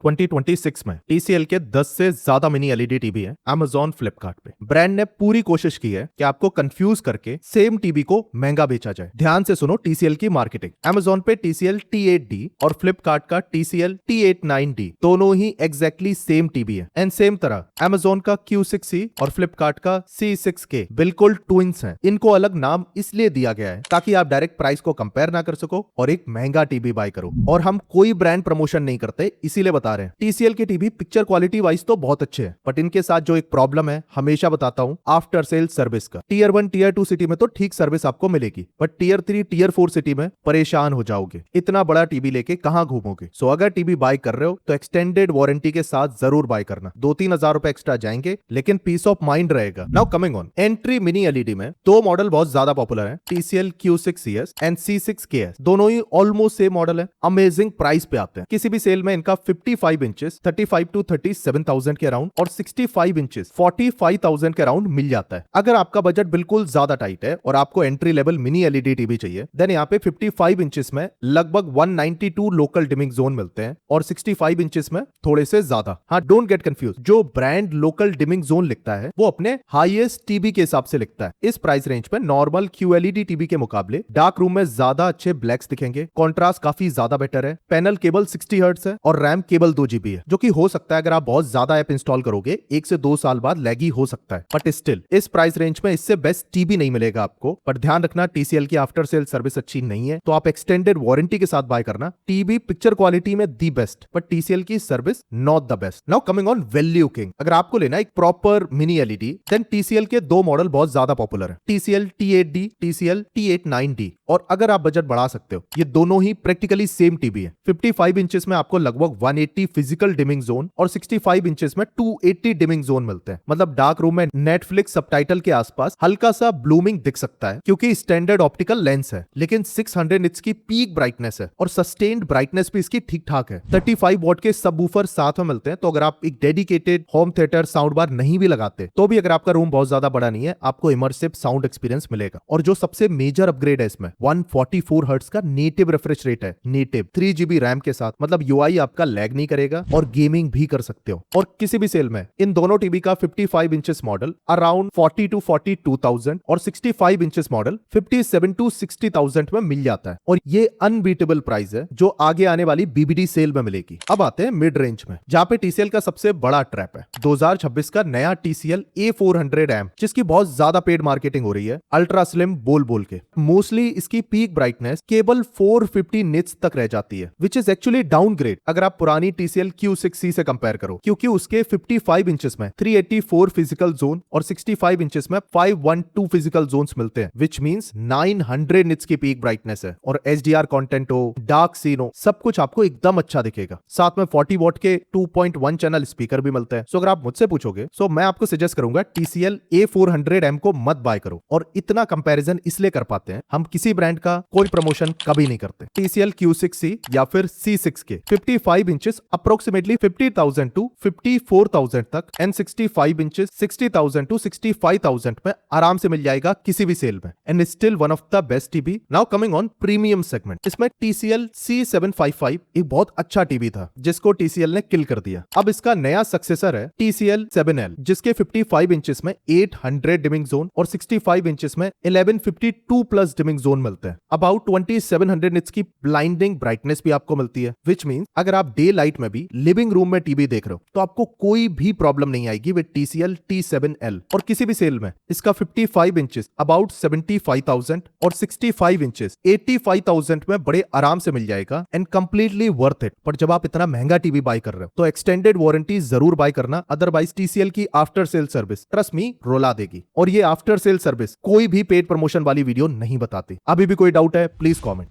2026 में TCL के 10 से ज्यादा मिनी एलईडी टीवी है Amazon फ्लिपकार्ट पे। ब्रांड ने पूरी कोशिश की है कि आपको कंफ्यूज करके सेम टीवी को महंगा बेचा जाए। ध्यान से सुनो TCL की मार्केटिंग। Amazon पे TCL T8D और फ्लिपकार्ट का TCL T89D दोनों ही एग्जैक्टली सेम टीवी है। एंड सेम तरह Amazon का Q6C और फ्लिपकार्ट का C6K बिल्कुल ट्विंस हैं। इनको अलग नाम इसलिए दिया गया है ताकि आप डायरेक्ट प्राइस को कंपेयर ना कर सको और एक महंगा टीवी बाय करो। और हम कोई ब्रांड प्रमोशन नहीं करते, इसीलिए बता रहे हैं। TCL के टीवी पिक्चर क्वालिटी वाइज तो बहुत अच्छे हैं, बट इनके साथ जो एक प्रॉब्लम है, हमेशा बताता हूं, आफ्टर सेल सर्विस का। टियर 1 टियर 2 सिटी में तो ठीक सर्विस आपको मिलेगी, बट टियर 3 टियर 4 सिटी में परेशान हो जाओगे। इतना बड़ा टीवी लेके कहां घूमोगे? सो अगर टीवी बाय कर रहे हो तो एक्सटेंडेड वारंटी के साथ जरूर बाय करना। 2-3 हजार रुपए एक्स्ट्रा जाएंगे, लेकिन पीस ऑफ माइंड रहेगा। Now coming on entry mini LED में दो मॉडल बहुत ज्यादा पॉपुलर है, TCL Q6CS एंड C6KS। दोनों ही ऑलमोस्ट सेम मॉडल है, अमेजिंग प्राइस पे आते हैं। किसी भी सेल में इनका 55 इंचेस 35 to 37,000 के अराउंड और 65 इंचेस 45,000 के अराउंड मिल जाता है। अगर आपका बजट बिल्कुल ज्यादा टाइट है और आपको entry level mini LED TV चाहिए, देन यहाँ पे 55 इंचेस में लगभग 192 लोकल डिमिंग जोन मिलते हैं और 65 इंचेस में थोड़े से ज्यादा। हाँ, डोंट गेट कंफ्यूज, जो ब्रांड लोकल डिमिंग जोन लिखता है वो अपने हाईएस्ट टीवी के हिसाब से लिखता है। इस प्राइस रेंज पे नॉर्मल QLED टीवी के मुकाबले डार्क रूम में ज्यादा अच्छे ब्लैक्स दिखेंगे, कॉन्ट्रास्ट काफी ज्यादा बेटर है, पैनल केबल 60 हर्ट्ज है और रैम केवल 2 GB है, जो कि हो सकता है अगर आप बहुत ज्यादा ऐप इंस्टॉल करोगे 1 से 2 साल बाद लैगी हो सकता है। बट स्टिल इस प्राइस रेंज में इससे बेस्ट टीवी नहीं मिलेगा आपको। बट ध्यान रखना, TCL की आफ्टर सेल सर्विस अच्छी नहीं है, तो आप एक्सटेंडेड वारंटी के साथ बाय करना। टीवी पिक्चर क्वालिटी में दी बेस्ट, बट TCL की service not the best. Now coming on value king. अगर आपको लेना एक proper mini LED, then TCL के दो मॉडल बहुत ज्यादा पॉपुलर है, TCL T8D, TCL T89D। और अगर आप बजट बढ़ा सकते हो, ये दोनों ही प्रैक्टिकली सेम टीवी है। 55 इंचेस में आपको लगभग 180 फिजिकल डिमिंग जोन और 65 इंचेस में 280 डिमिंग जोन मिलते हैं। मतलब डार्क रूम में नेटफ्लिक्स सबटाइटल के आसपास हल्का सा ब्लूमिंग दिख सकता है, क्योंकि स्टैंडर्ड ऑप्टिकल लेंस है, लेकिन 600 निट्स की पीक ब्राइटनेस है और सस्टेन्ड ब्राइटनेस भी इसकी ठीक ठाक है। 35 वॉट के सबवूफर साथ में मिलते हैं, तो अगर आप एक dedicated home theatre sound bar नहीं भी लगाते, तो भी अगर आपका रूम बहुत ज्यादा बड़ा नहीं है, आपको इमर्सिव साउंड एक्सपीरियंस मिलेगा। और जो सबसे मेजर अपग्रेड है इसमें, 144 हर्ट्ज का नेटिव रिफ्रेश रेट है, नेटिव 3 GB रैम के साथ। मतलब UI आपका लैग नहीं करेगा और गेमिंग भी कर सकते हो। और किसी भी सेल में इन दोनों टीवी का 55 इंचेस मॉडल अराउंड 40 to 42,000 और 65 इंचेस मॉडल 57 to 60,000 में मिल जाता है। और ये अनबीटेबल प्राइस है जो आगे आने वाली BBD सेल में मिलेगी। अब आते हैं मिड रेंज में, जहां पे TCL का सबसे बड़ा ट्रैप है, 2026 का नया TCL A400M, जिसकी बहुत ज्यादा पेड मार्केटिंग हो रही है अल्ट्रा स्लिम बोल के। मोस्टली इसकी पीक ब्राइटनेस केवल 450 निट्स तक रह जाती है, विच इज एक्चुअली डाउनग्रेड अगर आप पुरानी TCL Q6C से कंपेयर करो, क्योंकि उसके 55 इंचेस में 384 फिजिकल जोन और 65 इंचेस में 512 फिजिकल जोन्स मिलते हैं, विच मींस 900 निट्स की पीक ब्राइटनेस है। और HDR कंटेंट हो, डार्क सीन हो, सब कुछ आपको एकदम अच्छा दिखेगा। साथ में 40 वॉट के 2.1 चैनल स्पीकर भी मिलते हैं। सो अगर आप मुझसे पूछोगे, सो मैं आपको सजेस्ट करूंगा TCL A400M को मत बाय करो। और इतना कंपैरिजन इसलिए कर पाते हैं, हम किसी ब्रांड का कोई प्रमोशन कभी नहीं करते। TCL Q6C या फिर C6K 55 इंचेस अप्रोक्सीमेटली 50,000 to 54,000 तक एंड 65 इंचेस 60,000 to 65,000 में आराम से मिल जाएगा किसी भी सेल में, and still one of the best TV. Now coming on premium segment, इसमें TCL C755 एक बहुत अच्छा टीवी था जिसको TCL ने किल कर दिया। अब इसका नया सक्सेसर है TCL 7L, जिसके 55 इंचेस में 800 डिमिंग जोन और 65 इंचेस में 1152 प्लस डिमिंग जोन मिलते हैं। अबाउट 2700 निट्स की ब्लाइंडिंग ब्राइटनेस भी आपको मिलती है, विच मींस अगर आप डे लाइट में भी लिविंग रूम में टीवी देख रहे हो तो आपको कोई भी प्रॉब्लम नहीं आएगी विद TCL T7L। और किसी भी सेल में इसका 55 इंचेस अबाउट 75,000 और 65 इंचेस 85,000 में बड़े आराम से मिल जाएगा एंड कंप्लीटली वर्थ इट। पर जब आप इतना महंगा टीवी बाय कर रहे हो तो एक्सटेंडेड वारंटी जरूर बाय करना, अदरवाइज TCL की after sale service trust me रुला देगी। और ये आफ्टर सेल सर्विस कोई भी पेड प्रमोशन वाली वीडियो नहीं बताती। अभी भी कोई डाउट है प्लीज कॉमेंट।